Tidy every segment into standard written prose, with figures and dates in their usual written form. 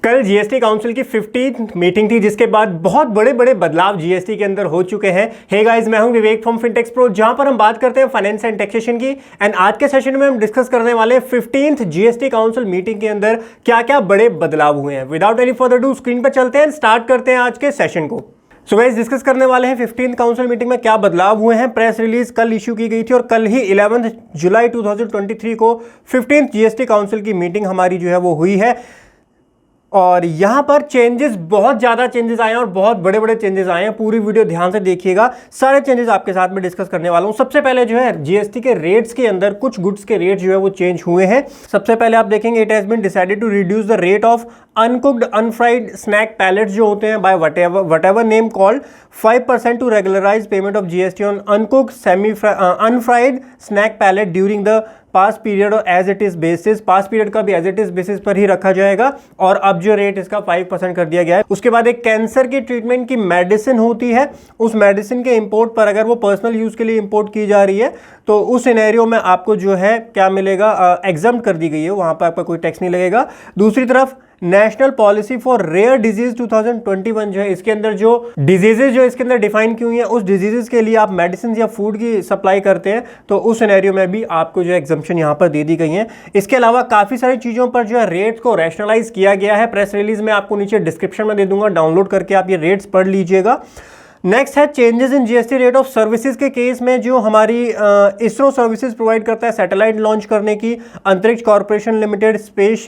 कल GST council की 15th meeting थी, जिसके बाद बहुत बड़े बड़े बदलाव जीएसटी के अंदर हो चुके हैं। हे गाइस, मैं हूं विवेक फ्रॉम फिनटेक्स प्रो, जहां पर हम बात करते हैं फाइनेंस एंड टैक्सेशन की। एंड आज के सेशन में हम डिस्कस करने वाले हैं 15th जीएसटी काउंसिल मीटिंग के अंदर क्या क्या बड़े बदलाव हुए हैं। Without any further do screen पर चलते हैं, स्टार्ट करते हैं आज के सेशन को। सो गाइस, डिस्कस करने वाले हैं 15th काउंसिल मीटिंग में क्या बदलाव हुए हैं। प्रेस रिलीज कल इश्यू की गई थी और कल ही 11 जुलाई 2023 को 15th जीएसटी काउंसिल की मीटिंग हमारी जो है वो हुई है। और यहां पर चेंजेस, बहुत ज्यादा चेंजेस आए हैं और बहुत बड़े बड़े चेंजेस आए हैं। पूरी वीडियो ध्यान से देखिएगा, सारे चेंजेस आपके साथ में डिस्कस करने वाला हूं। सबसे पहले जो है जीएसटी के रेट्स के अंदर कुछ गुड्स के रेट जो है वो चेंज हुए हैं। सबसे पहले आप देखेंगे, it has been decided to reduce the rate of uncooked unfried snack pellets जो होते हैं by what name called 5% to regularize payment of GST on uncooked unfried snack pellet during the past period और as it is basis. Past period का भी as it is basis पर ही रखा जाएगा और अब जो रेट इसका 5% कर दिया गया है। उसके बाद एक कैंसर की ट्रीटमेंट की मेडिसिन होती है, उस मेडिसिन के इंपोर्ट पर अगर वो पर्सनल यूज के लिए इंपोर्ट की जा रही है तो उस सिनेरियो में आपको जो है क्या मिलेगा, एग्जम्प्ट कर दी गई है, वहां पर आपका कोई टैक्स नहीं लगेगा। दूसरी तरफ national policy for rare disease 2021 जो है, इसके अंदर जो डिजीजेज जो इसके अंदर डिफाइन की हुई है, उस डिजीजेज के लिए आप मेडिसिन या फूड की सप्लाई करते हैं तो उस सिनेरियो में भी आपको जो एग्जम्पशन यहां पर दे दी गई है। इसके अलावा काफी सारी चीजों पर जो है रेट्स को रैशनलाइज किया गया है। प्रेस रिलीज में आपको नीचे डिस्क्रिप्शन में दे दूंगा, डाउनलोड करके आप ये रेट्स पढ़ लीजिएगा। नेक्स्ट है changes in GST rate of services के केस में, जो हमारी इसरो सर्विसेज प्रोवाइड करता है सैटेलाइट लॉन्च करने की, Antariksh corporation limited,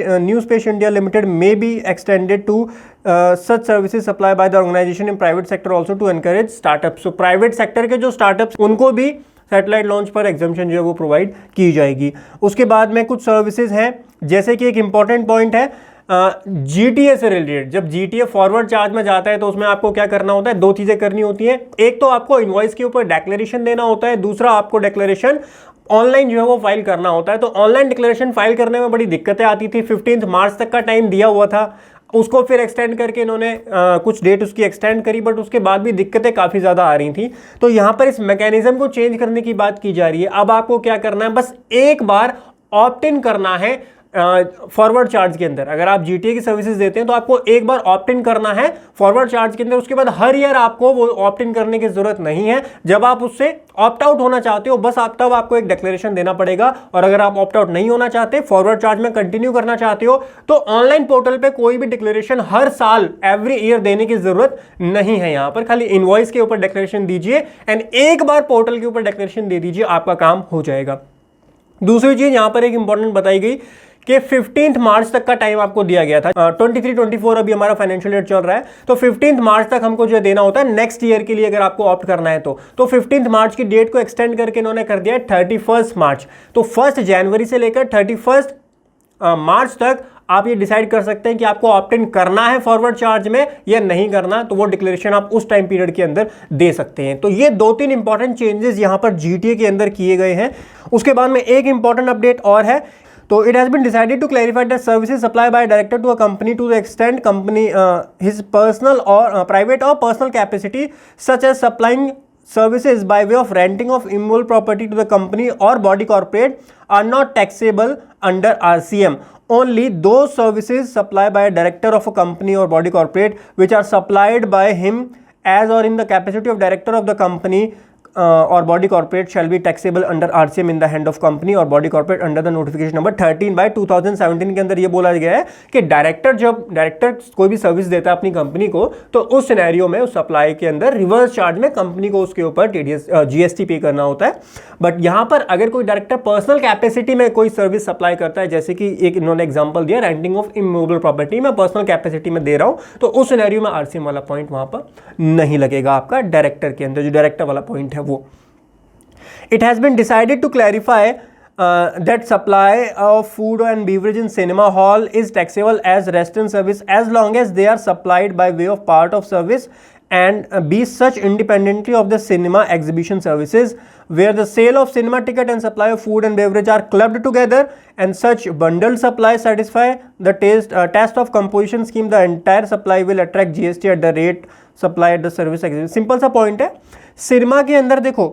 new space India limited may be extended to such services supply by the organization in private sector also to encourage startups. So private sector के जो startups, उनको भी satellite launch पर exemption जो है वो प्रोवाइड की जाएगी। उसके बाद में कुछ सर्विसेज हैं, जैसे कि एक इंपॉर्टेंट पॉइंट है जीटीए से रिलेटेड। जब जीटीए फॉरवर्ड चार्ज में जाता है तो उसमें आपको क्या करना होता है, दो चीजें करनी होती हैं। एक तो आपको इनवॉइस के ऊपर डिक्लेरेशन देना होता है, दूसरा आपको डिक्लेरेशन ऑनलाइन जो है वो फाइल करना होता है। तो ऑनलाइन डिक्लेरेशन फाइल करने में बड़ी दिक्कतें आती थी। 15 मार्च तक का टाइम दिया हुआ था, उसको फिर एक्सटेंड करके इन्होंने कुछ डेट उसकी एक्सटेंड करी, बट उसके बाद भी दिक्कतें काफ़ी ज़्यादा आ रही थी। तो यहाँ पर इस मैकेनिज्म को चेंज करने की बात की जा रही है। अब आपको क्या करना है, बस एक बार ऑप्ट इन करना है फॉरवर्ड चार्ज के अंदर। अगर आप जीटीए की सर्विसेज देते हैं तो आपको एक बार ऑप्ट इन करना है फॉरवर्ड चार्ज के अंदर। उसके बाद हर ईयर आपको वो ऑप्ट इन करने की जरूरत नहीं है। जब आप उससे ऑप्ट आउट होना चाहते हो, बस आप तब आपको एक डिक्लेरेशन देना पड़ेगा। और अगर आप ऑप्ट आउट नहीं होना चाहते, फॉरवर्ड चार्ज में कंटिन्यू करना चाहते हो, तो ऑनलाइन पोर्टल पे कोई भी डिक्लेरेशन हर साल एवरी ईयर देने की जरूरत नहीं है। यहां पर खाली इनवॉइस के ऊपर डिक्लेरेशन दीजिए एंड एक बार पोर्टल के ऊपर डिक्लेरेशन दे दीजिए, आपका काम हो जाएगा। दूसरी चीज यहां पर एक इंपॉर्टेंट बताई गई कि 15 मार्च तक का टाइम आपको दिया गया था। 23-24 अभी हमारा फाइनेंशियल ईयर चल रहा है, तो 15 मार्च तक हमको जो देना होता है नेक्स्ट ईयर के लिए, अगर आपको ऑप्ट करना है तो 15 मार्च की डेट को एक्सटेंड करके इन्होंने कर दिया है 31 मार्च। तो 1 जनवरी से लेकर 31 मार्च तक आप ये डिसाइड कर सकते हैं कि आपको ऑप्ट इन करना है फॉरवर्ड चार्ज में या नहीं करना। तो वो डिक्लेरेशन आप उस टाइम पीरियड के अंदर दे सकते हैं। तो ये 2-3 इंपॉर्टेंट चेंजेस यहां पर जीटीए के अंदर किए गए हैं। उसके बाद में एक इंपॉर्टेंट अपडेट और है, तो it has been decided to clarify that services supplied by a director to a company to the extent company his personal or private or personal capacity, such as supplying services by way of renting of immovable property to the company or body corporate, are not taxable under RCM. Only those services supplied by a director of a company or body corporate which are supplied by him as or in the capacity of director of the company और body corporate shall be taxable under RCM in the hand of company और body corporate under the notification number 13/2017 के अंदर ये बोला गया है कि जब डायरेक्टर कोई भी सर्विस देता है अपनी कंपनी को, तो उस सिनेरियो में उस सप्लाई के अंदर रिवर्स चार्ज में कंपनी को उसके ऊपर जीएसटी पे करना होता है। बट यहां पर अगर कोई डायरेक्टर पर्सनल कैपेसिटी में कोई सर्विस सप्लाई करता है, जैसे कि एक इन्होंने एग्जांपल दिया रेंटिंग ऑफ इमूवेबल प्रॉपर्टी, मैं पर्सनल कैपेसिटी में दे रहा हूं, तो उस सिनेरियो में आरसीएम वाला पॉइंट वहां पर नहीं लगेगा आपका डायरेक्टर के अंदर, जो डायरेक्टर वाला पॉइंट है वो। It has been decided to clarify that supply of food and beverage in cinema hall is taxable as restaurant service as long as they are supplied by way of part of service and be such independently of the cinema exhibition services, where the sale of cinema ticket and supply of food and beverage are clubbed together and such bundled supply satisfy the test of composition scheme. The entire supply will attract GST at the rate supply at the service exhibition. Simple सा point है। Cinema के अंदर देखो,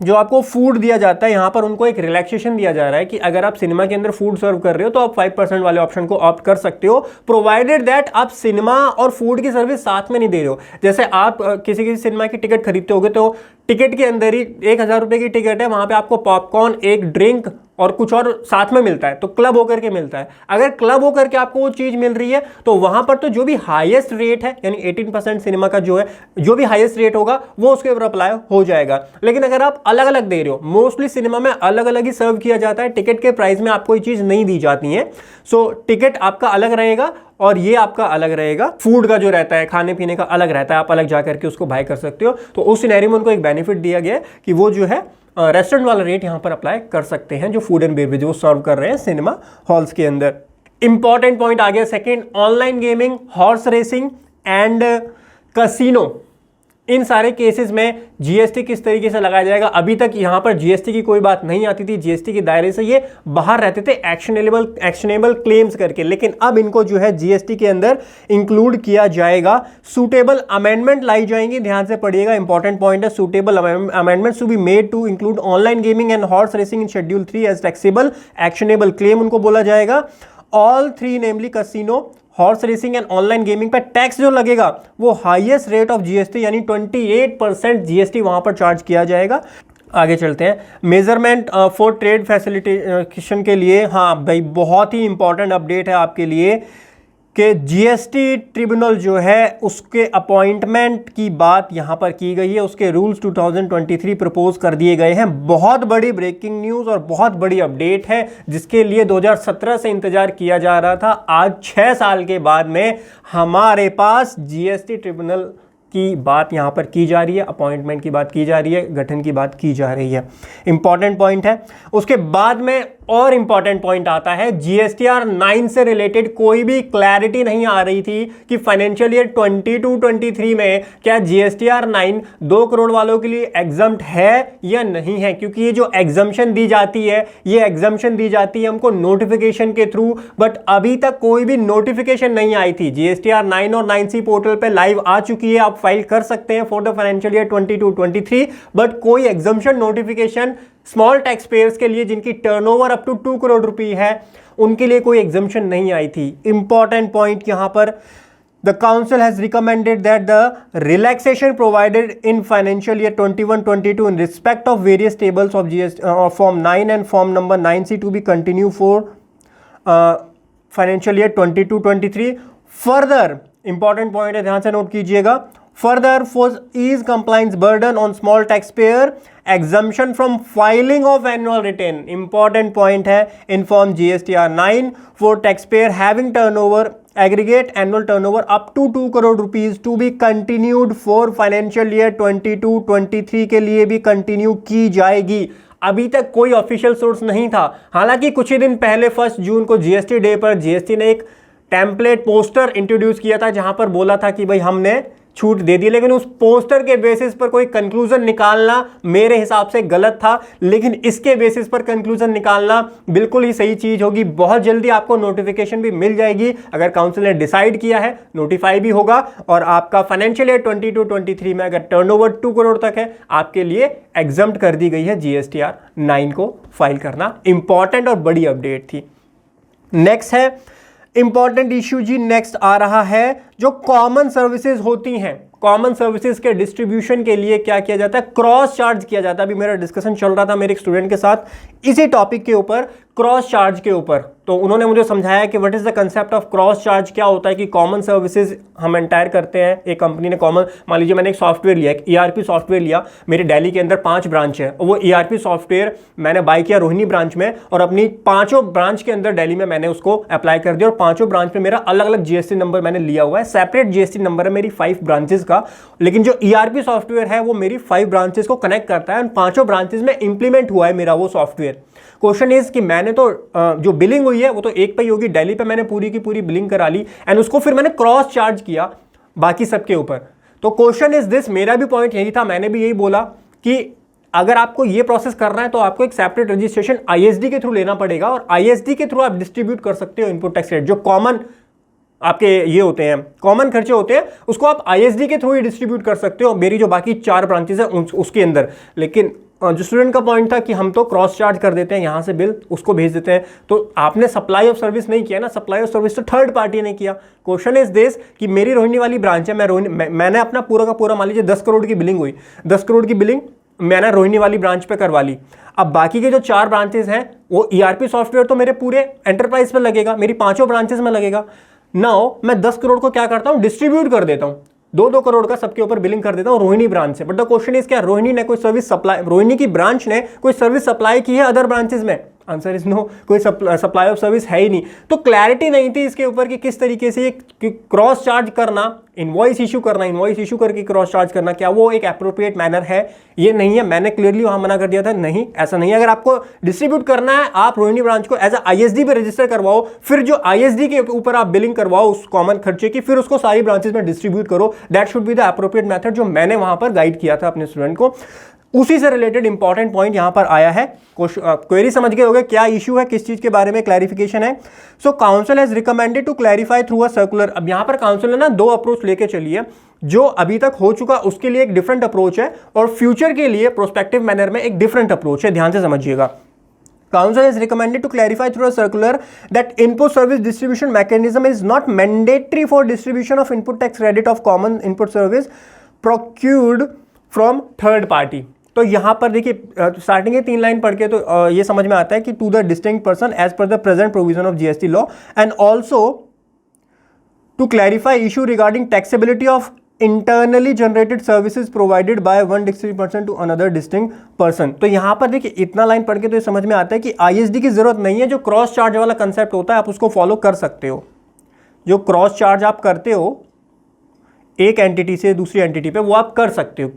जो आपको food दिया जाता है, यहाँ पर उनको एक रिलैक्सेशन दिया जा रहा है कि अगर आप सिनेमा के अंदर फूड सर्व कर रहे हो तो आप 5% वाले ऑप्शन को ऑप्ट कर सकते हो, प्रोवाइडेड दैट आप सिनेमा और फूड की सर्विस साथ में नहीं दे रहे हो। जैसे आप किसी सिनेमा की टिकट खरीदते होगे तो टिकट के अंदर ही 1000 रुपये की टिकट है, वहाँ पे आपको पॉपकॉर्न, एक ड्रिंक और कुछ और साथ में मिलता है, तो क्लब होकर के मिलता है। अगर क्लब होकर के आपको वो चीज़ मिल रही है तो वहाँ पर तो जो भी हाईएस्ट रेट है, यानी 18% सिनेमा का जो है, जो भी हाईएस्ट रेट होगा वो उसके ऊपर अप्लाई हो जाएगा। लेकिन अगर आप अलग अलग दे रहे हो, मोस्टली सिनेमा में अलग अलग ही सर्व किया जाता है, टिकट के प्राइस में आपको ये चीज़ नहीं दी जाती है। सो टिकट आपका अलग रहेगा और ये आपका अलग रहेगा। फूड का जो रहता है, खाने पीने का अलग रहता है, आप अलग जा करके उसको बाय कर सकते हो। तो उस सिनेरियो में उनको एक बेनिफिट दिया गया है कि वो जो है रेस्टोरेंट वाला रेट यहाँ पर अप्लाई कर सकते हैं, जो फूड एंड बेवरेज वो सर्व कर रहे हैं सिनेमा हॉल्स के अंदर। इंपॉर्टेंट पॉइंट आ गया second, online gaming, horse racing and casino, इन सारे केसेस में जीएसटी किस तरीके से लगाया जाएगा। अभी तक यहाँ पर जीएसटी की कोई बात नहीं आती थी, जीएसटी के दायरे से ये बाहर रहते थे एक्शनेबल क्लेम्स करके, लेकिन अब इनको जो है जीएसटी के अंदर इंक्लूड किया जाएगा। सूटेबल अमेंडमेंट लाई जाएंगी, ध्यान से पढ़िएगा, इंपॉर्टेंट पॉइंट है। Suitable amendments to be made to include online gaming and horse racing in schedule 3 as taxable actionable claim उनको बोला जाएगा। All three namely casino, horse racing and online gaming पर tax जो लगेगा वो हाईएस्ट रेट ऑफ जीएसटी यानी 28% GST वहां पर चार्ज किया जाएगा। आगे चलते हैं, मेजरमेंट फॉर ट्रेड फैसिलिटेशन के लिए, हाँ भाई बहुत ही इंपॉर्टेंट अपडेट है आपके लिए कि जीएसटी ट्रिब्यूनल जो है उसके अपॉइंटमेंट की बात यहां पर की गई है, उसके रूल्स 2023 प्रपोज कर दिए गए हैं। बहुत बड़ी ब्रेकिंग न्यूज़ और बहुत बड़ी अपडेट है जिसके लिए 2017 से इंतजार किया जा रहा था। आज 6 साल के बाद में हमारे पास जीएसटी ट्रिब्यूनल की बात यहां पर की जा रही है, अपॉइंटमेंट की बात की जा रही है, गठन की बात की जा रही है। इंपॉर्टेंट पॉइंट है। उसके बाद में और इंपॉर्टेंट पॉइंट आता है, जीएसटीआर 9 से रिलेटेड कोई भी क्लैरिटी नहीं आ रही थी कि फाइनेंशियल ईयर 22-23 में क्या जीएसटीआर 9 2 करोड़ वालों के लिए एग्जम्प्ट है या नहीं है, क्योंकि ये जो एग्जम्पशन दी जाती है, ये एग्जम्पशन दी जाती है हमको नोटिफिकेशन के थ्रू, बट अभी तक कोई भी नोटिफिकेशन नहीं आई थी। जीएसटीआर 9 और 9C पोर्टल पे लाइव आ चुकी है, आप फाइल कर सकते हैं for the financial year 22-23, but कोई exemption notification small tax payers के लिए जिनकी टर्नओवर अप टू 2 करोड़ रुपए है उनके लिए कोई एग्जम्पशन नहीं आई थी। इंपॉर्टेंट पॉइंट यहां पर, the council has recommended that the relaxation provided in financial year 21-22 in respect of various tables of GST form 9 and form number 9C to be continue for financial year 22-23। Further important point है, ध्यान से note कीजिएगा, further for ease compliance burden on small taxpayer, exemption from filing of annual return, important point है, inform GSTR 9 for taxpayer having turnover aggregate annual turnover up to 2 crore rupees to be continued for financial year 22-23 के लिए भी continue की जाएगी। अभी तक कोई official source नहीं था, हालांकि कुछ ही दिन पहले 1 जून को जीएसटी डे पर जीएसटी ने एक टेम्पलेट पोस्टर इंट्रोड्यूस किया था जहां पर बोला था कि भाई हमने छूट दे दी, लेकिन उस पोस्टर के बेसिस पर कोई कंक्लूजन निकालना मेरे हिसाब से गलत था, लेकिन इसके बेसिस पर कंक्लूजन निकालना बिल्कुल ही सही चीज होगी। बहुत जल्दी आपको नोटिफिकेशन भी मिल जाएगी, अगर काउंसिल ने डिसाइड किया है नोटिफाई भी होगा, और आपका फाइनेंशियल ईयर 22-23 में अगर टर्नओवर 2 करोड़ तक है आपके लिए एग्जम्प्ट कर दी गई है जीएसटीआर 9 को फाइल करना। इंपॉर्टेंट और बड़ी अपडेट थी। नेक्स्ट है इंपॉर्टेंट इश्यू जी, नेक्स्ट आ रहा है जो कॉमन सर्विसेज होती हैं, कॉमन सर्विसेज के डिस्ट्रीब्यूशन के लिए क्या किया जाता है, क्रॉस चार्ज किया जाता है। अभी मेरा डिस्कशन चल रहा था मेरे एक स्टूडेंट के साथ इसी टॉपिक के ऊपर, क्रॉस चार्ज के ऊपर, तो उन्होंने मुझे समझाया कि what is the concept of cross charge. क्या होता है कि कॉमन सर्विसेज हम एंटायर करते हैं, एक कंपनी ने कॉमन, मान लीजिए मैंने एक सॉफ्टवेयर लिया, एक ईआरपी सॉफ्टवेयर लिया, मेरे दिल्ली के अंदर 5 ब्रांच है, और वो ईआरपी सॉफ्टवेयर मैंने बाय किया रोहिणी ब्रांच में, और अपनी 5 ब्रांच के अंदर दिल्ली में मैंने उसको अप्लाई कर दिया, और 5 ब्रांच में मेरा अलग अलग जीएसटी नंबर मैंने लिया हुआ है, सेपरेट जीएसटी नंबर है मेरी 5 ब्रांचेस का, लेकिन जो ईआरपी सॉफ्टवेयर है वो मेरी 5 ब्रांचेस को कनेक्ट करता है, और 5 ब्रांचेस में इंप्लीमेंट हुआ है मेरा वो सॉफ्टवेयर। क्वेश्चन इज कि मैंने तो जो बिलिंग हुई है वो तो एक पे ही होगी, दिल्ली पे मैंने पूरी की पूरी बिलिंग करा ली, एंड उसको फिर मैंने क्रॉस चार्ज किया बाकी सबके ऊपर। तो क्वेश्चन इज दिस, मेरा भी पॉइंट यही था, मैंने भी यही बोला कि अगर आपको ये प्रोसेस करना है तो आपको एक सेपरेट रजिस्ट्रेशन आईएसडी के थ्रू लेना पड़ेगा, और आईएसडी के थ्रू आप डिस्ट्रीब्यूट कर सकते हो इनपुट टैक्स रेट, जो कॉमन आपके ये होते हैं, कॉमन खर्चे होते हैं, उसको आप आईएसडी के थ्रू ही डिस्ट्रीब्यूट कर सकते हो, मेरी जो बाकी 4 ब्रांचेस हैं उसके अंदर। लेकिन जो स्टूडेंट का पॉइंट था कि हम तो क्रॉस चार्ज कर देते हैं, यहाँ से बिल उसको भेज देते हैं, तो आपने सप्लाई ऑफ सर्विस नहीं किया ना, सप्लाई ऑफ सर्विस तो थर्ड पार्टी ने किया। क्वेश्चन इज दिस कि मेरी रोहिणी वाली ब्रांच है, मैंने अपना पूरा का पूरा मान लीजिए 10 करोड़ की बिलिंग हुई, 10 करोड़ की बिलिंग मैंने रोहिणी वाली ब्रांच पे करवा ली। अब बाकी के जो 4 ब्रांचेस हैं वो ईआरपी सॉफ्टवेयर तो मेरे पूरे एंटरप्राइज पे लगेगा, मेरी 5 ब्रांचेस में लगेगा। नाउ मैं 10 करोड़ को क्या करता हूं, डिस्ट्रीब्यूट कर देता हूं, 2-2 करोड़ का सबके ऊपर बिलिंग कर देता हूं रोहिणी ब्रांच से। बट द क्वेश्चन इज क्या रोहिणी ने कोई सर्विस सप्लाई, रोहिणी की ब्रांच ने कोई सर्विस सप्लाई की है अदर ब्रांचेस में? आंसर इज नो, कोई सप्लाई ऑफ सर्विस है ही नहीं। तो क्लैरिटी नहीं थी इसके ऊपर कि किस तरीके से क्रॉस चार्ज करना, इनवॉइस इशू करना, इनवॉइस इशू करके क्रॉस चार्ज करना, क्या वो एक एप्रोप्रिएट मैनर है? ये नहीं है। मैंने क्लियरली वहां मना कर दिया था, नहीं ऐसा नहीं है। अगर आपको डिस्ट्रीब्यूट करना है, आप रोहिणी ब्रांच को एज अ आईएसडी पे रजिस्टर करवाओ, फिर जो आईएसडी के ऊपर आप बिलिंग करवाओ उस कॉमन खर्चे की, फिर उसको सारी ब्रांचेस में डिस्ट्रीब्यूट करो। That should be the appropriate method, जो मैंने वहां पर गाइड किया था अपने स्टूडेंट को। उसी से रिलेटेड इंपॉर्टेंट पॉइंट यहां पर आया है। क्वेरी समझ गए होंगे क्या इशू है, किस चीज के बारे में क्लैरिफिकेशन है। So council has recommended to clarify through a circular. अब यहां पर काउंसिल ने ना 2 अप्रोच लेके चलिए। जो अभी तक हो चुका उसके लिए एक डिफरेंट अप्रोच है, और फ्यूचर के लिए प्रोस्पेक्टिव मैनर में एक डिफरेंट अप्रोच है। ध्यान से समझिएगा। Council has recommended to clarify through a circular that input service distribution mechanism is not mandatory for distribution of input tax credit of common input service procured from third party। तो यहां पर देखिए starting के 3 line पढ़ के तो ये समझ में आता है कि to the distinct person as per the present provision of GST law, and also to clarify issue regarding taxability of internally generated services provided by one district person to another distinct person. तो यहां पर देखिए इतना line पढ़ के तो ये समझ में आता है कि आईएसडी की जरूरत नहीं है। जो क्रॉस चार्ज वाला कंसेप्ट होता है आप उसको फॉलो कर सकते हो। जो क्रॉस चार्ज आप करते हो एक एंटिटी से दूसरी एंटिटी पे, वो आप कर सकते हो।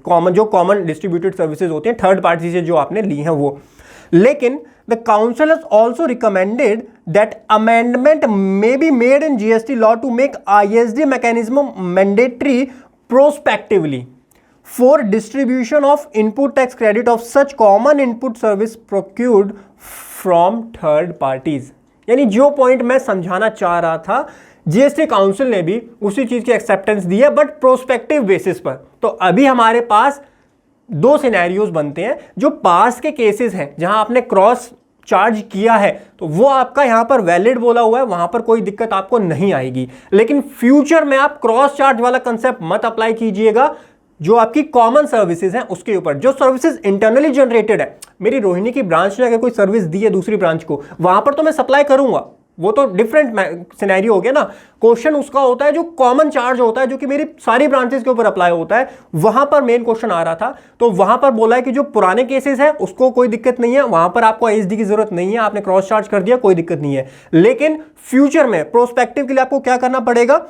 कॉमन डिस्ट्रीब्यूटेड सर्विसेज होती हैं थर्ड पार्टी से जो आपने ली हैं वो। लेकिन the council has also recommended that amendment may be made in GST law to make ISD mechanism mandatory prospectively for distribution of input tax credit of such common input service procured from third parties. यानी जो point मैं समझाना चाह रहा था, GST council ने भी उसी चीज की एक्सेप्टेंस दी है, बट प्रोस्पेक्टिव बेसिस पर। तो अभी हमारे पास 2 सिनेरियोज बनते हैं। जो पास के केसेस हैं जहां आपने क्रॉस चार्ज किया है तो वो आपका यहां पर वैलिड बोला हुआ है, वहां पर कोई दिक्कत आपको नहीं आएगी। लेकिन फ्यूचर में आप क्रॉस चार्ज वाला कंसेप्ट मत अप्लाई कीजिएगा जो आपकी कॉमन सर्विसेज हैं उसके ऊपर। जो सर्विसेज इंटरनली जनरेटेड है, मेरी रोहिणी की ब्रांच ने अगर कोई सर्विस दी है दूसरी ब्रांच को, वहां पर तो मैं सप्लाई करूंगा, वो तो डिफरेंट सिनेरियो हो गया ना। क्वेश्चन उसका होता है जो कॉमन चार्ज होता है, जो कि मेरी सारी ब्रांचेस के ऊपर अप्लाई होता है, वहां पर मेन क्वेश्चन आ रहा था। तो वहां पर बोला है कि जो पुराने केसेस है उसको कोई दिक्कत नहीं है, वहां पर आपको आईएसडी की जरूरत नहीं है, आपने क्रॉस चार्ज कर दिया, कोई दिक्कत नहीं है। लेकिन फ्यूचर में प्रोस्पेक्टिव के लिए आपको क्या करना पड़ेगा,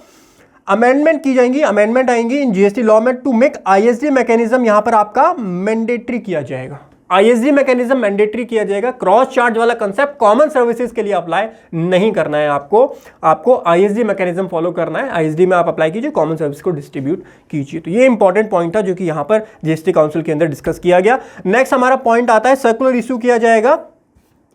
अमेंडमेंट की जाएंगी, अमेंडमेंट आएंगी इन जीएसटी लॉ में टू मेक आईएसडी मैकेनिज्म यहां पर आपका मैंडेटरी किया जाएगा। आईएसडी मैकेनिज्म मैंडेटरी किया जाएगा। क्रॉस चार्ज वाला कंसेप्ट कॉमन सर्विसेज के लिए अप्लाई नहीं करना है आपको आईएसडी मैकेनिज्म फॉलो करना है। आईएसडी में आप अप्लाई कीजिए, कॉमन सर्विस को डिस्ट्रीब्यूट कीजिए। तो ये इंपॉर्टेंट पॉइंट था जो कि यहां पर जीएसटी काउंसिल के अंदर डिस्कस किया गया। नेक्स्ट हमारा पॉइंट आता है सर्कुलर इशू किया जाएगा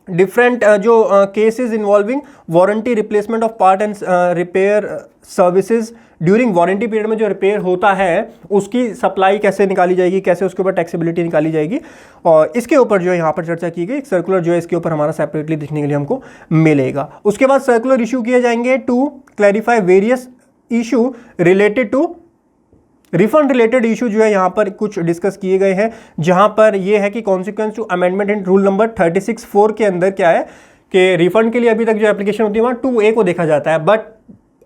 डिफरेंट जो cases involving warranty replacement of part and repair services during warranty period में जो रिपेयर होता है उसकी सप्लाई कैसे निकाली जाएगी, कैसे उसके ऊपर टैक्सेबिलिटी निकाली जाएगी, और इसके ऊपर जो है यहाँ पर चर्चा की गई। एक सर्कुलर जो है इसके ऊपर हमारा सेपरेटली देखने के लिए हमको मिलेगा। उसके बाद सर्कुलर इशू किए जाएंगे to clarify various issue related to refund related issue जो है यहाँ पर कुछ डिस्कस किए गए हैं, जहाँ पर ये है कि consequence to amendment in rule number 36(4) के अंदर क्या है कि रिफंड के लिए अभी तक जो एप्लीकेशन होती है वहाँ 2A को देखा जाता है, बट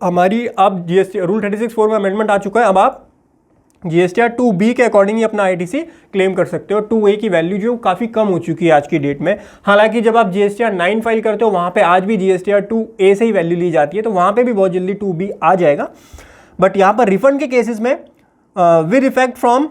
हमारी अब जीएसटी रूल 36(4) में अमेंडमेंट आ चुका है। अब आप जीएसटीआर 2B के अकॉर्डिंग ही अपना आईटीसी क्लेम कर सकते हो। 2A की वैल्यू जो काफ़ी कम हो चुकी है आज की डेट में। हालांकि जब आप जीएसटीआर 9 फाइल करते हो वहाँ पे आज भी जीएसटीआर 2A से ही वैल्यू ली जाती है, तो वहाँ पे भी बहुत जल्दी 2B आ जाएगा। बट यहाँ पर रिफंड के केसेस में with effect from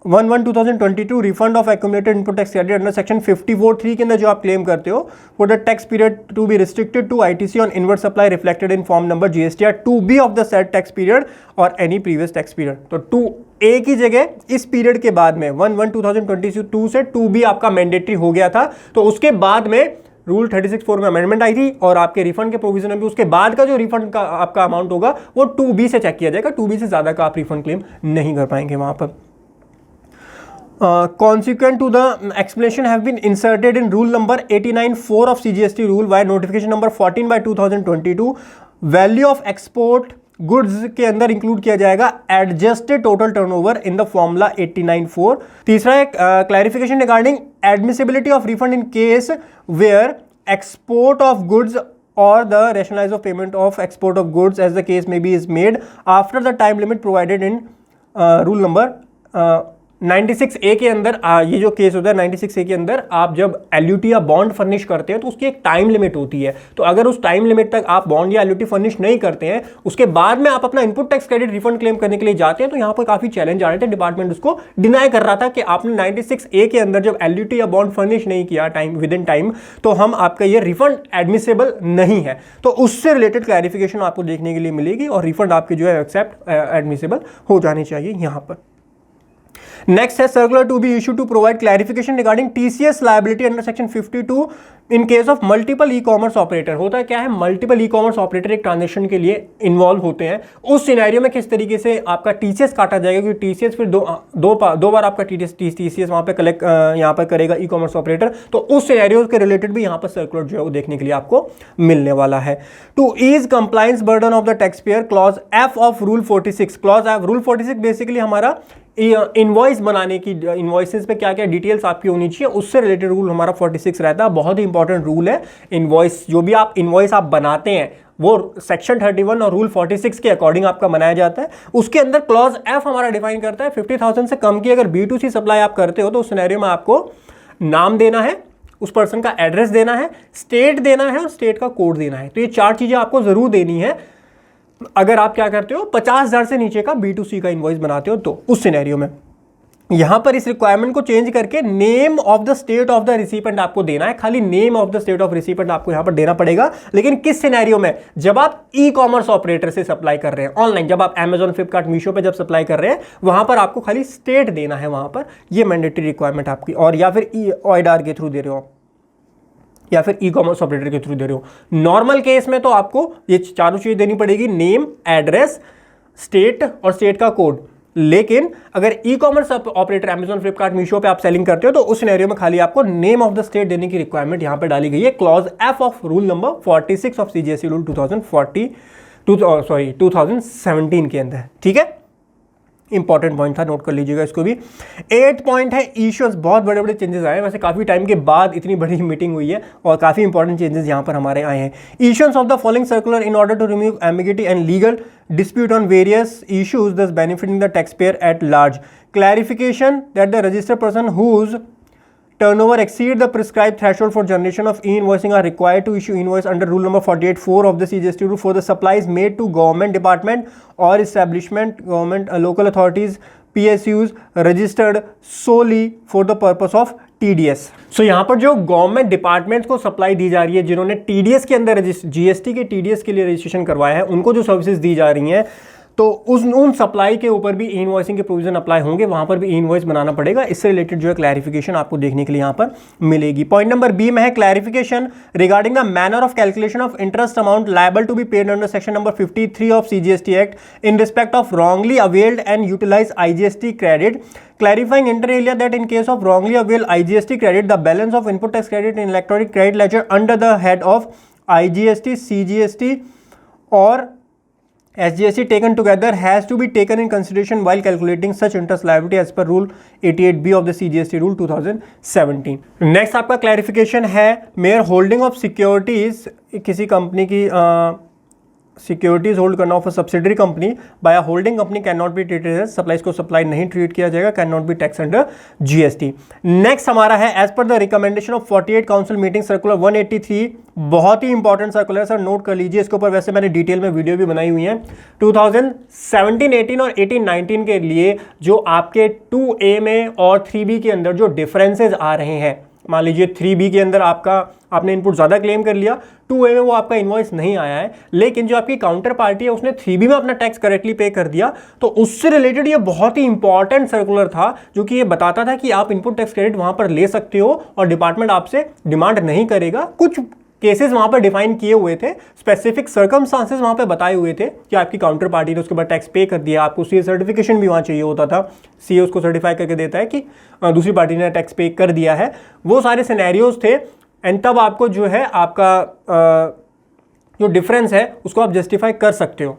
1/1/2022 refund of accumulated input tax credit under section 54(3) के अंदर जो आप क्लेम करते हो for the tax period to be restricted to ITC on inward supply reflected in form number GSTR 2B of the set tax period और any previous tax period. तो 2A की जगह इस पीरियड के बाद में 1/1/2022 से 2B आपका मैंडेटरी हो गया था। तो उसके बाद में रूल 36(4) में अमेंडमेंट आई थी और आपके रिफंड के प्रोविजन में भी उसके बाद का जो रिफंड का आपका अमाउंट होगा वो 2B से चेक किया जाएगा। 2B से ज़्यादा का आप रिफंड क्लेम नहीं कर पाएंगे वहाँ पर। Consequent to the explanation have been inserted in rule number 89(4) of CGST rule by notification number 14 by 2022. Value of export goods के अंदर इंक्लूड किया जाएगा adjusted total turnover in the formula 89(4). तीसरा है clarification regarding admissibility of refund in case where export of goods or the rationalize of payment of export of goods as the case may be is made after the time limit provided in rule number 96A के अंदर। ये जो case होता है 96A के अंदर, आप जब एलयूटी या बॉन्ड फर्निश करते हैं तो उसकी एक टाइम लिमिट होती है। तो अगर उस टाइम लिमिट तक आप बॉन्ड या एलयूटी फर्निश नहीं करते हैं, उसके बाद में आप अपना input tax credit refund claim करने के लिए जाते हैं, तो यहाँ पर काफी चैलेंज आ रहे थे। डिपार्टमेंट उसको डिनाई कर रहा था कि आपने 96A के अंदर जब एलयूटी या बॉन्ड फर्निश नहीं किया टाइम विद इन टाइम, तो हम आपका ये रिफंड एडमिसेबल नहीं है। तो उससे रिलेटेड क्लैरिफिकेशन आपको देखने के लिए मिलेगी और रिफंड आपके जो है एक्सेप्ट एडमिसेबल हो जानी चाहिए यहाँ पर। Next है circular to be issued to provide clarification regarding TCS liability under section 52 in case of multiple e-commerce operator। होता है क्या है, मल्टीपल ई-कॉमर्स ऑपरेटर एक ट्रांजेक्शन के लिए इन्वॉल्व होते हैं। उस सिनेरियो में किस तरीके से आपका टीसीएस काटा जाएगा, क्योंकि टीसीएस फिर दो बार आपका टीसीएस वहां पे कलेक्ट यहाँ पर करेगा ई-कॉमर्स ऑपरेटर। तो उस सिनेरियो के रिलेटेड भी यहाँ पर सर्कुलर जो है वो देखने के लिए आपको मिलने वाला है। To ease compliance burden of the tax payer, clause F of rule 46। Clause F rule 46 basically हमारा इनवॉइस बनाने की, इनवॉइसेस पे क्या क्या डिटेल्स आपकी होनी चाहिए, उससे रिलेटेड रूल हमारा 46 रहता है। बहुत ही इंपॉर्टेंट रूल है। इनवॉइस जो भी आप इनवॉइस आप बनाते हैं वो सेक्शन 31 और रूल 46 के अकॉर्डिंग आपका बनाया जाता है। उसके अंदर क्लॉज एफ हमारा डिफाइन करता है 50,000 से कम की अगर B2C सप्लाई आप करते हो तो उस सिनेरियो में आपको नाम देना है, उस पर्सन का एड्रेस देना है, स्टेट देना है और स्टेट का कोड देना है। तो ये 4 चीजें आपको जरूर देनी है अगर आप क्या करते हो 50,000 से नीचे का B2C का इनवॉइस बनाते हो। तो उस सिनेरियो में यहां पर इस रिक्वायरमेंट को चेंज करके name of the state of the recipient आपको देना है। खाली name of the state of recipient आपको यहां पर देना पड़ेगा। लेकिन किस सिनेरियो में, जब आप ई कॉमर्स ऑपरेटर से सप्लाई कर रहे हैं ऑनलाइन, जब आप Amazon, फ्लिपकार्ट, मीशो पे जब सप्लाई कर रहे हैं, वहां पर आपको खाली स्टेट देना है वहां पर। ये मैंडेटरी रिक्वायरमेंट आपकी, और या फिर OIDR के थ्रू दे रहे हो या फिर ई कॉमर्स ऑपरेटर के थ्रू दे रहे हो। नॉर्मल केस में तो आपको ये 4 चीजें देनी पड़ेगी, नेम, एड्रेस, स्टेट और स्टेट का कोड। लेकिन अगर e commerce operator Amazon, Flipkart, Meesho पे आप सेलिंग करते हो तो उस सिनेरियो में खाली आपको नेम ऑफ द स्टेट देने की रिक्वायरमेंट यहां पे डाली गई है clause F of rule number 46 of CGST rule 2017 के अंदर। ठीक है, इंपॉर्टेंट पॉइंट था, नोट कर लीजिएगा इसको भी। 8 पॉइंट है इश्यूज। बहुत बड़े बड़े चेंजेस आए हैं, वैसे काफी टाइम के बाद इतनी बड़ी मीटिंग हुई है और काफी इंपॉर्टेंट चेंजेस यहां पर हमारे आए हैं। Issues of the following circular in order to remove ambiguity and legal dispute on various issues thus benefiting the tax payer at large. Clarification that the registered person whose turnover exceed the prescribed threshold for generation of e-invoicing are required to issue invoice under rule number 48(4) of the CGST rule for the supplies made to government department or establishment, government local authorities, PSUs registered solely for the purpose of TDS। So यहाँ पर जो government departments को supply दी जा रही है, जिन्होंने TDS के अंदर GST के TDS के लिए रजिस्ट्रेशन करवाया है, उनको जो सर्विसेज दी जा रही हैं, तो उन सप्लाई के ऊपर भी इनवॉइसिंग के प्रोविजन अप्लाई होंगे, वहां पर भी इनवॉइस बनाना पड़ेगा। इससे रिलेटेड जो है क्लैरिफिकेशन आपको देखने के लिए यहां पर मिलेगी। पॉइंट नंबर बी में है clarification regarding the manner of calculation of interest amount liable to be paid under section number 53 of CGST act in respect of wrongly availed and utilize IGST credit, clarifying inter alia that in case of wrongly availed IGST credit, the balance of input tax credit in electronic credit ledger under the head of IGST, CGST or SGST taken together has to be taken in consideration while calculating such interest liability as per rule 88B of the CGST rule 2017। Next आपका clarification है mere holding of securities, किसी company की securities hold करना of a subsidiary company by a holding company can not be treated as, supplies को supply नहीं treat किया जाएगा, can not be tax under GST। Next हमारा है as per the recommendation of 48 council meeting circular 183। बहुत ही important circular है sir, note कर लीजिए इसके ऊपर। वैसे मैंने डिटेल में वीडियो भी बनाई हुई है। 2017-18 और 18-19 के लिए जो आपके 2A में और 3B के अंदर जो डिफरेंसेस आ रहे हैं, मान लीजिए 3B के अंदर आपने इनपुट ज़्यादा क्लेम कर लिया, 2A में वो आपका इनवॉइस नहीं आया है, लेकिन जो आपकी काउंटर पार्टी है उसने 3B में अपना टैक्स करेक्टली पे कर दिया, तो उससे रिलेटेड ये बहुत ही इंपॉर्टेंट सर्कुलर था जो कि ये बताता था कि आप इनपुट टैक्स क्रेडिट वहाँ पर ले सकते हो और डिपार्टमेंट आपसे डिमांड नहीं करेगा। कुछ केसेस वहां पर डिफाइन किए हुए थे, स्पेसिफिक सर्कमस्टांसेस वहां पे बताए हुए थे कि आपकी काउंटर पार्टी ने उसके बाद टैक्स पे कर दिया, आपको सीए सर्टिफिकेशन भी वहां चाहिए होता था, सीए उसको सर्टिफाई करके देता है कि दूसरी पार्टी ने टैक्स पे कर दिया है, वो सारे सिनेरियोज थे। एंड तब आपको जो है आपका जो डिफरेंस है उसको आप जस्टिफाई कर सकते हो।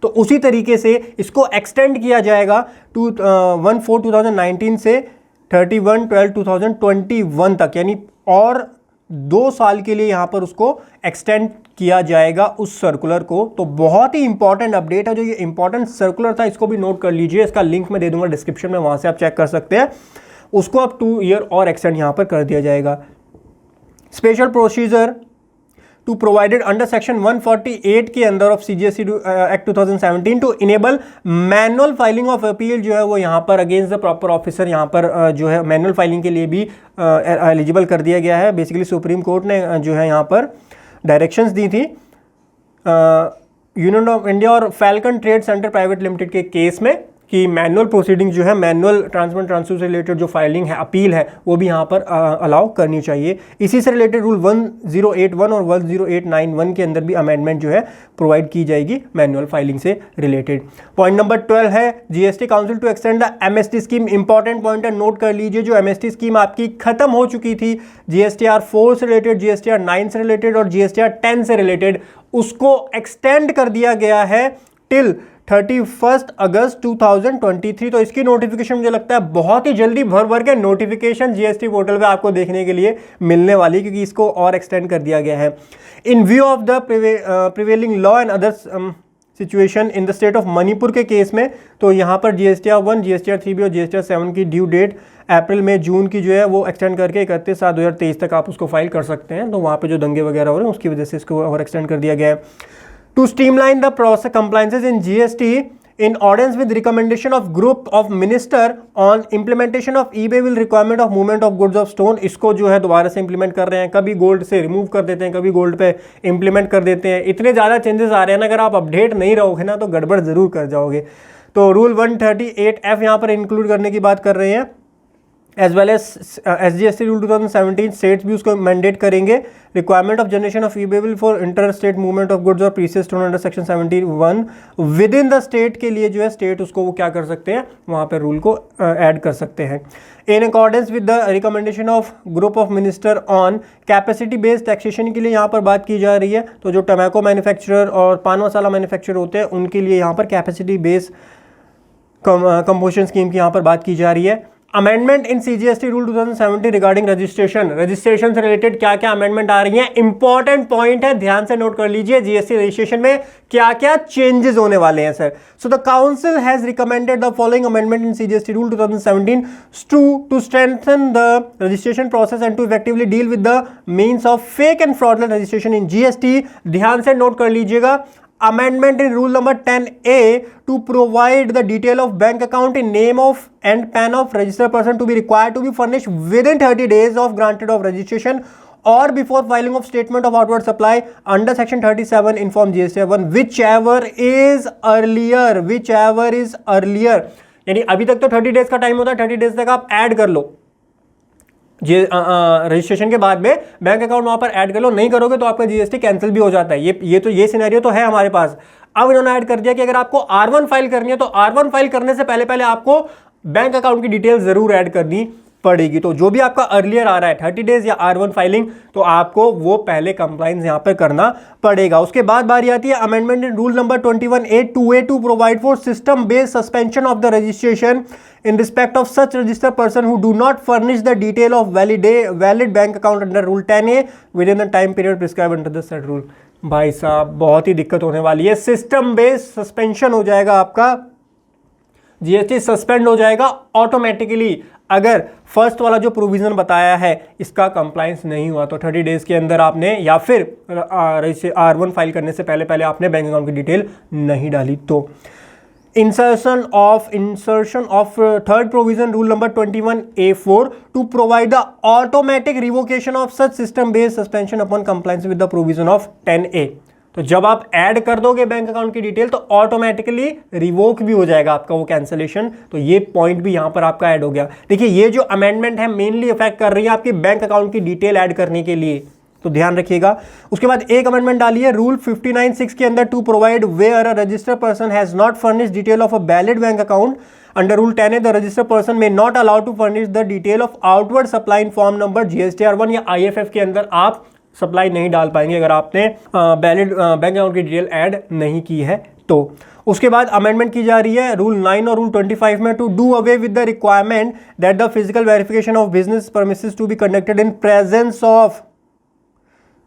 तो उसी तरीके से इसको एक्सटेंड किया जाएगा 1/4/2019 से 31/12/2021 तक, यानी और 2 साल के लिए यहां पर उसको एक्सटेंड किया जाएगा उस सर्कुलर को। तो बहुत ही इंपॉर्टेंट अपडेट है, जो ये इंपॉर्टेंट सर्कुलर था इसको भी नोट कर लीजिए, इसका लिंक मैं दे दूंगा डिस्क्रिप्शन में, वहां से आप चेक कर सकते हैं। उसको अब 2 ईयर और एक्सटेंड यहां पर कर दिया जाएगा। Special procedure to provided under section 148 के अंदर of CGST act 2017 to enable manual filing of appeal जो है वो यहाँ पर अगेंस्ट द प्रॉपर ऑफिसर यहाँ पर जो है मैनुअल फाइलिंग के लिए भी एलिजिबल कर दिया गया है। बेसिकली सुप्रीम कोर्ट ने जो है यहाँ पर डायरेक्शंस दी थी यूनियन ऑफ इंडिया और falcon trade centre private limited के केस में कि मैनुअल प्रोसीडिंग जो है, मैनुअल ट्रांसफर से रिलेटेड जो फाइलिंग है, अपील है, वो भी यहाँ पर अलाउ करनी चाहिए। इसी से रिलेटेड रूल 1081 और 10891 के अंदर भी अमेंडमेंट जो है प्रोवाइड की जाएगी मैनुअल फाइलिंग से रिलेटेड। पॉइंट नंबर 12 है GST council to extend the MST scheme. Important point है, नोट कर लीजिए। जो MST स्कीम आपकी खत्म हो चुकी थी GSTR 4 से रिलेटेड, GSTR 9 से रिलेटेड और GSTR 10 से रिलेटेड, उसको एक्सटेंड कर दिया गया है टिल 31 अगस्त 2023। तो इसकी नोटिफिकेशन मुझे लगता है बहुत ही जल्दी भर के नोटिफिकेशन जीएसटी पोर्टल पे आपको देखने के लिए मिलने वाली, क्योंकि इसको और एक्सटेंड कर दिया गया है। इन view of the prevailing law and other situation in the state of Manipur के केस में, तो यहाँ पर GSTR 1, GSTR 3B और GSTR 7 की ड्यू डेट अप्रैल में जून की जो है वो एक्सटेंड करके 31/7/2023 तक आप उसको फाइल कर सकते हैं। तो वहाँ पे जो दंगे वगैरह हो रहे हैं उसकी वजह से इसको और एक्सटेंड कर दिया गया है। To streamline the process compliances in GST in accordance with recommendation of group of minister on implementation of e-way bill requirement of movement of goods of stone, इसको जो है दोबारा से इंप्लीमेंट कर रहे हैं। कभी गोल्ड से रिमूव कर देते हैं, कभी गोल्ड पे इंप्लीमेंट कर देते हैं। इतने ज़्यादा चेंजेस आ रहे हैं ना, अगर आप अपडेट नहीं रहोगे ना तो गड़बड़ ज़रूर कर जाओगे। तो रूल 138F यहाँ पर इंक्लूड करने की बात कर रहे हैं, as well as SGST rule 2017 states भी उसको मैंडेट करेंगे। Requirement of generation of e-way bill for inter state movement of goods और precious stone under section 71 within the state के लिए जो है स्टेट उसको वो क्या कर सकते हैं, वहाँ पर रूल को ऐड कर सकते हैं। In accordance with the recommendation of group of minister on capacity based taxation के लिए यहाँ पर बात की जा रही है। तो जो टोबैको मैन्युफैक्चरर और पान मसाला मैन्युफैक्चरर होते हैं उनके लिए यहाँ पर कैपेसिटी बेस्ड कंपोजिशन स्कीम की यहाँ पर बात की जा रही है। Amendment in CGST rule 2017 regarding registration से रिलेटेड क्या क्या अमेंडमेंट आ रही हैं, इंपॉर्टेंट पॉइंट है, ध्यान से नोट कर लीजिए। GST रजिस्ट्रेशन में क्या क्या चेंजेस होने वाले हैं sir. So the council has recommended the following amendment in CGST rule 2017 to strengthen the registration process and to effectively deal with the means of fake and fraudulent registration in GST। ध्यान से note कर लीजिएगा। Amendment in rule number 10A to provide the detail of bank account in name of and PAN of registered person to be required to be furnished within 30 days of granted of registration or before filing of statement of outward supply under section 37 inform GSTR 1 whichever is earlier। यानी अभी तक तो 30 days का time होता है, 30 days तक आप add कर लो रजिस्ट्रेशन के बाद में बैंक अकाउंट वहां पर ऐड कर लो, नहीं करोगे तो आपका GST कैंसिल भी हो जाता है। ये सिनेरियो तो है हमारे पास। अब इन्होंने ऐड कर दिया कि अगर आपको R1 फाइल करनी है तो R1 फाइल करने से पहले आपको बैंक अकाउंट की डिटेल जरूर ऐड करनी पड़ेगी। तो जो भी आपका अर्लियर आ रहा है 30 डेज या R1 फाइलिंग, तो आपको वो पहले कंप्लाइंस यहां पर करना पड़ेगा। उसके बाद बारी आती है amendment in rule number 21A to provide for system based suspension of the registration in respect of such registered person who do not furnish the detail of valid bank account under rule 10A within the time period prescribed under the said rule। भाई साहब बहुत ही दिक्कत होने वाली है। System based suspension हो जाएगा, आपका GST सस्पेंड हो जाएगा ऑटोमेटिकली अगर फर्स्ट वाला जो प्रोविजन बताया है इसका कंप्लायंस नहीं हुआ। तो 30 डेज के अंदर आपने या फिर R1 फाइल करने से पहले आपने बैंक अकाउंट की डिटेल नहीं डाली। तो insertion of third provision rule number 21A4 to provide the automatic revocation of such system based suspension upon compliance with the provision of 10A। तो जब आप ऐड कर दोगे बैंक अकाउंट की डिटेल तो ऑटोमेटिकली रिवोक भी हो जाएगा आपका वो कैंसिलेशन। तो ये पॉइंट भी यहां पर आपका ऐड हो गया। देखिए ये जो अमेंडमेंट है मेनली इफेक्ट कर रही है आपकी बैंक अकाउंट की डिटेल ऐड करने के लिए। तो ध्यान रखिएगा। उसके बाद एक अमेंडमेंट डाली है रूल 59(6) के अंदर, to provide where a registered person has not furnish detail of a valid bank account under rule 10A the registered person may not allowed to furnish the detail of outward supply in form number GSTR1 या IFF के अंदर आप supply नहीं डाल पाएंगे अगर आपने valid bank account की डिटेल ऐड नहीं की है तो। उसके बाद अमेंडमेंट की जा रही है रूल 9 और रूल 25 में, to do away with the requirement that the physical verification of business premises to be conducted in presence of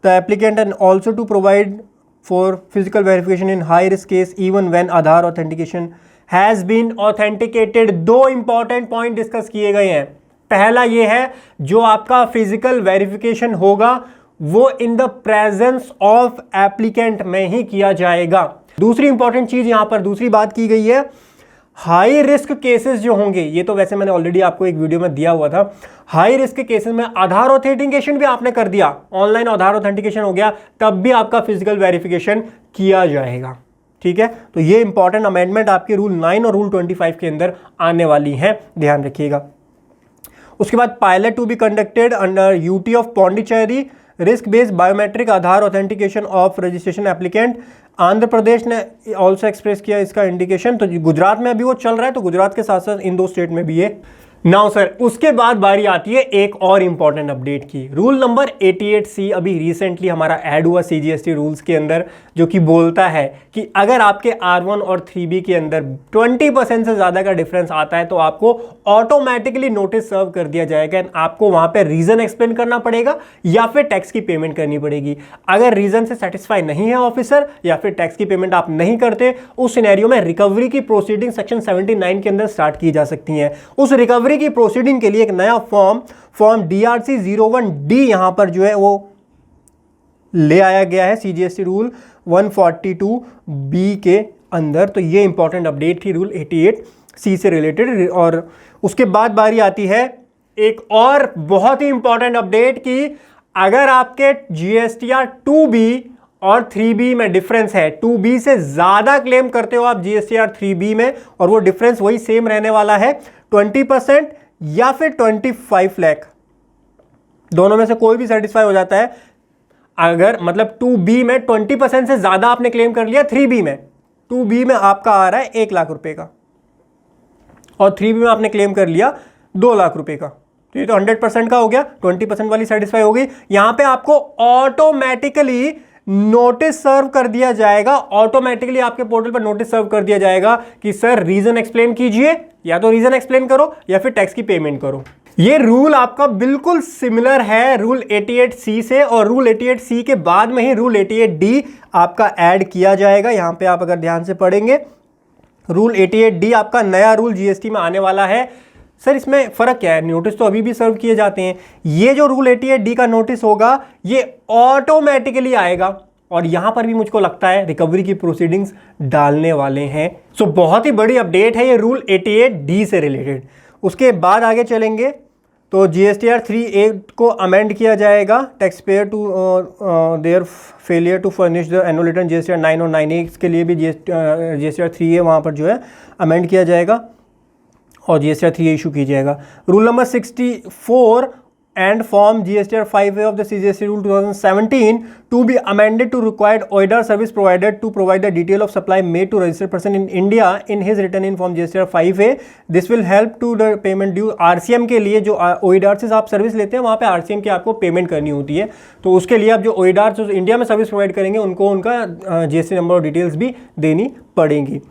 the applicant and also to provide for physical verification in high risk case even when Aadhaar authentication has been authenticated. दो important point discuss किए गए हैं। पहला ये है जो आपका physical verification होगा वो in the presence of applicant में ही किया जाएगा। दूसरी इंपॉर्टेंट चीज यहां पर दूसरी बात की गई है, हाई रिस्क केसेस जो होंगे, ये तो वैसे मैंने ऑलरेडी आपको एक वीडियो में दिया हुआ था, हाई रिस्क के केसेस में आधार ऑथेंटिकेशन भी आपने कर दिया, ऑनलाइन आधार ऑथेंटिकेशन हो गया, तब भी आपका फिजिकल वेरिफिकेशन किया जाएगा। ठीक है, तो ये इंपॉर्टेंट अमेंडमेंट आपके रूल 9 और रूल 25 के अंदर आने वाली हैं, ध्यान रखिएगा। उसके बाद pilot to be conducted under UT of Pondicherry, risk based biometric Aadhaar authentication of registration applicant. Andhra Pradesh ने ऑल्सो एक्सप्रेस किया इसका इंडिकेशन, तो गुजरात में अभी वो चल रहा है, तो गुजरात के साथ साथ इन दो स्टेट में भी ये नाउ सर। उसके बाद बारी आती है एक और इंपॉर्टेंट अपडेट की, रूल नंबर 88C अभी रिसेंटली हमारा ऐड हुआ CGST रूल्स के अंदर, जो कि बोलता है कि अगर आपके R1 और 3B के अंदर 20% से ज़्यादा का डिफरेंस आता है तो आपको ऑटोमेटिकली नोटिस सर्व कर दिया जाएगा एंड आपको वहाँ पे रीज़न एक्सप्लेन करना पड़ेगा या फिर टैक्स की पेमेंट करनी पड़ेगी। अगर रीज़न से सेटिस्फाई नहीं है ऑफिसर या फिर टैक्स की पेमेंट आप नहीं करते, उस सिनेरियो में रिकवरी की प्रोसीडिंग सेक्शन 79 के अंदर स्टार्ट की जा सकती हैं। उस रिकवरी की प्रोसीडिंग के लिए एक नया फॉर्म DRC 01D यहां पर जो है वो ले आया गया है CGST रूल 142B के अंदर। तो ये इंपॉर्टेंट अपडेट थी रूल 88C से रिलेटेड। और उसके बाद बारी आती है एक और बहुत ही इंपॉर्टेंट अपडेट की, अगर आपके GSTR 2B और 3B में डिफरेंस है, 2B से ज्यादा क्लेम करते हो आप GSTR 3B में और वो डिफरेंस वही सेम रहने वाला है 20% या फिर 25 लाख, दोनों में से कोई भी सेटिस्फाई हो जाता है। अगर मतलब 2B में 20% से ज्यादा आपने क्लेम कर लिया, 3B में 2B में आपका आ रहा है 1 लाख रुपए का और 3B में आपने क्लेम कर लिया 2 लाख रुपए का, तो ये तो 100% का हो गया, 20% वाली सेटिस्फाई हो गई। यहां पे आपको ऑटोमेटिकली नोटिस सर्व कर दिया जाएगा, ऑटोमेटिकली आपके पोर्टल पर नोटिस सर्व कर दिया जाएगा कि सर रीजन एक्सप्लेन कीजिए, या तो रीजन एक्सप्लेन करो या फिर टैक्स की पेमेंट करो। ये रूल आपका बिल्कुल सिमिलर है रूल 88C से, और रूल 88C के बाद में ही रूल 88D आपका ऐड किया जाएगा। यहां पे आप अगर ध्यान से पढ़ेंगे, रूल 88D आपका नया रूल GST में आने वाला है। सर इसमें फ़र्क क्या है, नोटिस तो अभी भी सर्व किए जाते हैं। ये जो रूल 88D का नोटिस होगा ये ऑटोमेटिकली आएगा और यहां पर भी मुझको लगता है रिकवरी की प्रोसीडिंग्स डालने वाले हैं। सो बहुत ही बड़ी अपडेट है ये रूल 88D से रिलेटेड। उसके बाद आगे चलेंगे तो GSTR 3A को अमेंड किया जाएगा, tax payer to their failure to furnish the annual return. GSTR 9 और 9A के लिए भी GSTR 3A वहाँ पर जो है अमेंड किया जाएगा और GSTR 3A इशू की जाएगा। Rule number 64 and form GSTR 5A of the CGST rule 2017 to be amended to required OIDAR service provider to provide the detail of supply made to registered person in India in his return in form GSTR 5A. This will help to the payment due RCM के लिए जो OIDAR से आप service लेते हैं वहाँ पे RCM की आपको पेमेंट करनी होती है, तो उसके लिए आप जो OIDAR जो इंडिया में सर्विस प्रोवाइड करेंगे उनको उनका GST नंबर और डिटेल्स भी देनी पड़ेंगी।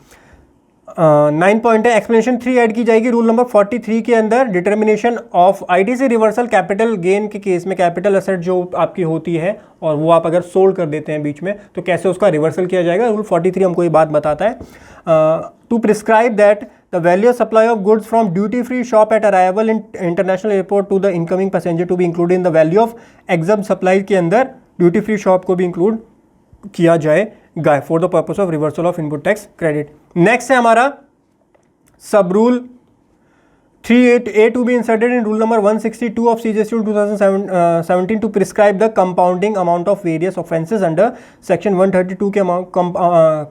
9 पॉइंट है, एक्सप्लेनेशन 3 ऐड की जाएगी रूल नंबर 43 के अंदर। Determination of ITC reversal capital gain के केस में कैपिटल एसेट जो आपकी होती है और वो आप अगर सोल्ड कर देते हैं बीच में तो कैसे उसका रिवर्सल किया जाएगा, रूल 43 हमको ये बात बताता है। To prescribe that the value supply of goods from duty free shop at arrival in international airport to the incoming passenger to be include in the value of exempt supply के अंदर duty free shop को भी include किया जाएगा for the purpose of reversal of input tax credit. Next है हमारा सब rule 3A to be inserted in rule number 162 of CGST rule 2017 to prescribe the compounding amount of various offences under section 132 के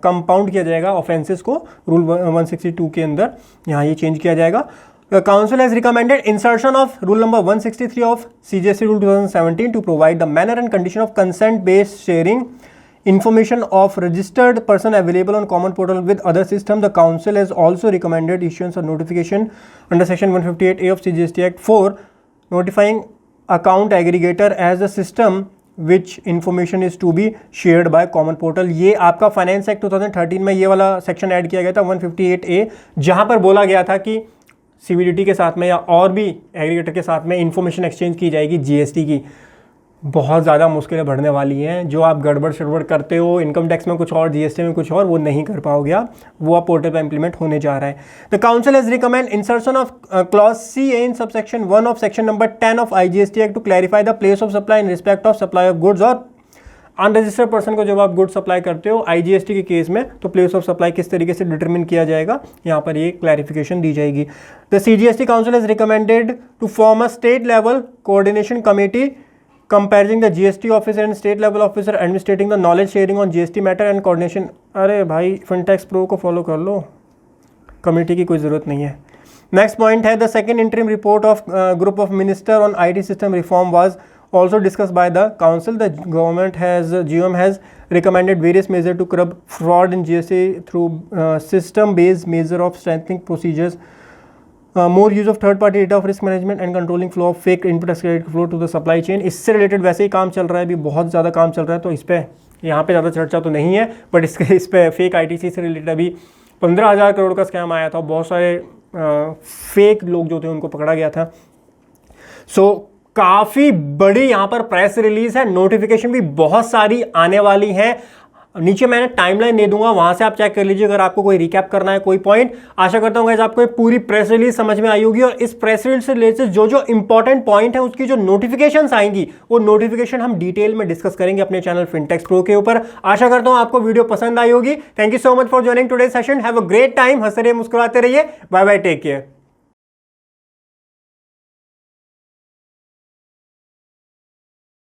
compound किया जाएगा offences को rule 162 के अंदर, यहाँ ये चेंज किया जाएगा। The council has recommended insertion of rule number 163 of CGST rule 2017 to provide the manner and condition of consent based sharing information of registered person available on common portal with other system. The council has also recommended issuance of notification under section 158A of CGST Act for notifying account aggregator as a system which information is to be shared by common portal. ये आपका finance act 2013 में ये वाला section add किया गया था 158A, जहाँ पर बोला गया था कि CBDT के साथ में या और भी एग्रीगेटर के साथ में इंफॉर्मेशन एक्सचेंज की जाएगी GST की। बहुत ज़्यादा मुश्किलें बढ़ने वाली हैं। जो आप गड़बड़ शड़बड़ करते हो इनकम टैक्स में कुछ और, GST में कुछ और, वो नहीं कर पाओगे आप, वो आप पोर्टल पर इंप्लीमेंट होने जा रहा है। The council has recommend insertion of clause C in subsection 1 of section number 10 of IGST act to clarify the place of supply in respect of supply of goods. और अनरजिस्टर्ड पर्सन को जब आप good supply करते हो IGST के case में, तो place of supply किस तरीके से डिटरमिन किया जाएगा, यहाँ पर ये क्लैरिफिकेशन दी जाएगी। The CGST council has recommended to form a state level coordination committee comparing the GST officer and state level officer administrating the knowledge sharing on GST matter and coordination. अरे भाई फिनटेक्स pro को follow कर लो, committee की कोई ज़रूरत नहीं है। Next point है the second interim report of group of minister on IT system reform was also discussed by the council. The GOM has recommended various measures to curb fraud in GST through system based measure of strengthening procedures, more use of third party data of risk management and controlling flow of fake input escalated flow to the supply chain. इससे related वैसे ही काम चल रहा है, अभी बहुत ज़्यादा काम चल रहा है, तो इस पर यहाँ पे ज़्यादा चर्चा तो नहीं है, बट इस पर फेक ITC से रिलेटेड अभी 15,000 करोड़ का स्कैम आया था, बहुत सारे फेक लोग जो थे उनको पकड़ा गया था। काफ़ी बड़ी यहाँ पर प्रेस रिलीज है, नोटिफिकेशन भी बहुत सारी आने वाली हैं। नीचे मैंने टाइमलाइन दे दूंगा, वहां से आप चेक कर लीजिए अगर आपको कोई रिकैप करना है कोई पॉइंट। आशा करता हूँ गाइस आपको ये पूरी प्रेस रिलीज समझ में आई होगी, और इस प्रेस रिलीज से रिलेटेड जो जो इंपॉर्टेंट पॉइंट है उसकी जो नोटिफिकेशंस आएंगी वो नोटिफिकेशन हम डिटेल में डिस्कस करेंगे अपने चैनल फिनटेक्स प्रो के ऊपर। आशा करता हूँ आपको वीडियो पसंद आई होगी। Thank you so much for joining today session. Have a great time, हंसते रहिए, मुस्कुराते रहिए। Bye bye, take care.